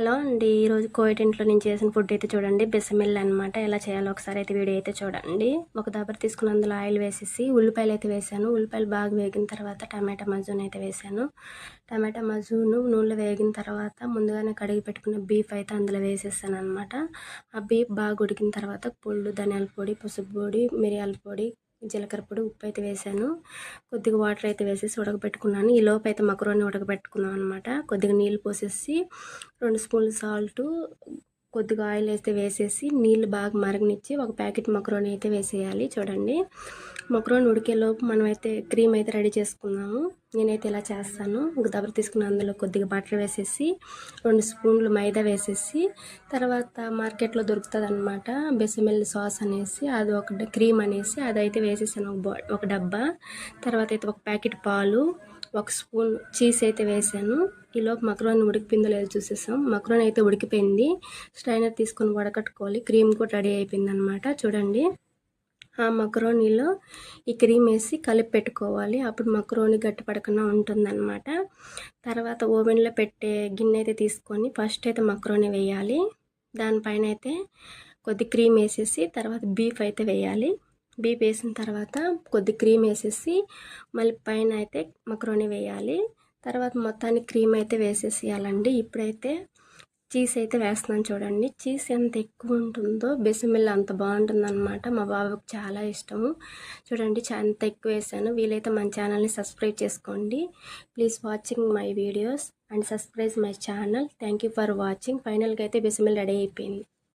Hello అండి. ఈరోజు Covid ఇంట్లో నేను చేసిన ఫుడ్ అయితే చూడండి. బెసమిల్ అనమాట. ఎలా చేయాలో ఒకసారి అయితే వీడియో అయితే చూడండి. ఒక దబర తీసుకుని అందులో ఆయిల్ వేసేసి ఉల్లిపాయలు అయితే వేసాను. ఉల్లిపాయలు బాగా వేగిన తర్వాత టమాటా మజ్జూన్ అయితే వేసాను. టమాటా మజ్జూను నూనెలో వేగిన తర్వాత ముందుగానే కడిగి పెట్టుకున్న బీఫ్ అయితే అందులో వేసేసాను అనమాట. ఆ బీఫ్ బాగా ఉడికిన తర్వాత పుల్లు, ధనియాల పొడి, పసుపు పొడి, మిరియాల పొడి, జీలకర్ర పొడి, ఉప్పు అయితే వేసాను. కొద్దిగా వాటర్ అయితే వేసేసి ఉడకబెట్టుకున్నాను. ఈ లోపు అయితే మక్రోని ఉడకబెట్టుకున్నాం అనమాట. కొద్దిగా నీళ్ళు పోసేసి 2 స్పూన్లు సాల్టు, కొద్దిగా ఆయిల్ అయితే వేసేసి నీళ్ళు బాగా మరగనిచ్చి ఒక ప్యాకెట్ మక్రోని అయితే వేసేయాలి. చూడండి, మక్రోని ఉడికేలోపు మనమైతే క్రీమ్ అయితే రెడీ చేసుకున్నాము. నేనైతే ఇలా చేస్తాను. ఒక దబర తీసుకుని అందులో కొద్దిగా బటర్ వేసేసి 2 స్పూన్లు మైదా వేసేసి తర్వాత మార్కెట్లో దొరుకుతుంది అనమాట బెసమిల్ సాస్ అనేసి, అది ఒక క్రీమ్ అనేసి అదైతే వేసేసాను ఒక డబ్బా. తర్వాత అయితే ఒక ప్యాకెట్ పాలు, 1 స్పూన్ చీజ్ అయితే వేసాను. ఈలోపు మక్రోని ఉడికిపోయిందో లేదో చూసేసాం. మక్రోని అయితే ఉడికిపోయింది. స్ట్రైనర్ తీసుకొని వడకట్టుకోవాలి. క్రీమ్ కూడా రెడీ అయిపోయింది అనమాట. చూడండి, ఆ మక్రోనీలో ఈ క్రీమ్ వేసి కలిపి పెట్టుకోవాలి. అప్పుడు మక్రోని గట్టి పడకుండా ఉంటుందన్నమాట. తర్వాత ఓవెన్లో పెట్టే గిన్నె అయితే తీసుకొని ఫస్ట్ అయితే మక్రోని వేయాలి. దానిపైన అయితే కొద్ది క్రీమ్ వేసేసి తర్వాత బీఫ్ అయితే వేయాలి. బీఫ్ వేసిన తర్వాత కొద్ది క్రీమ్ వేసేసి మళ్ళీ పైన అయితే మక్రోని వేయాలి. తర్వాత మొత్తానికి క్రీమ్ అయితే వేసేసేయాలండి. ఇప్పుడైతే చీజ్ అయితే వేస్తున్నాను. చూడండి, చీజ్ ఎంత ఎక్కువ ఉంటుందో బెసమిల్ అంత బాగుంటుందన్నమాట. మా బాబుకి చాలా ఇష్టము. చూడండి, ఎంత ఎక్కువ వేసాను. వీలైతే మన ఛానల్ని సబ్స్క్రైబ్ చేసుకోండి. Please watching my videos and subscribe my channel. Thank you for watching. ఫైనల్గా అయితే బెసమిల్ రెడీ అయిపోయింది.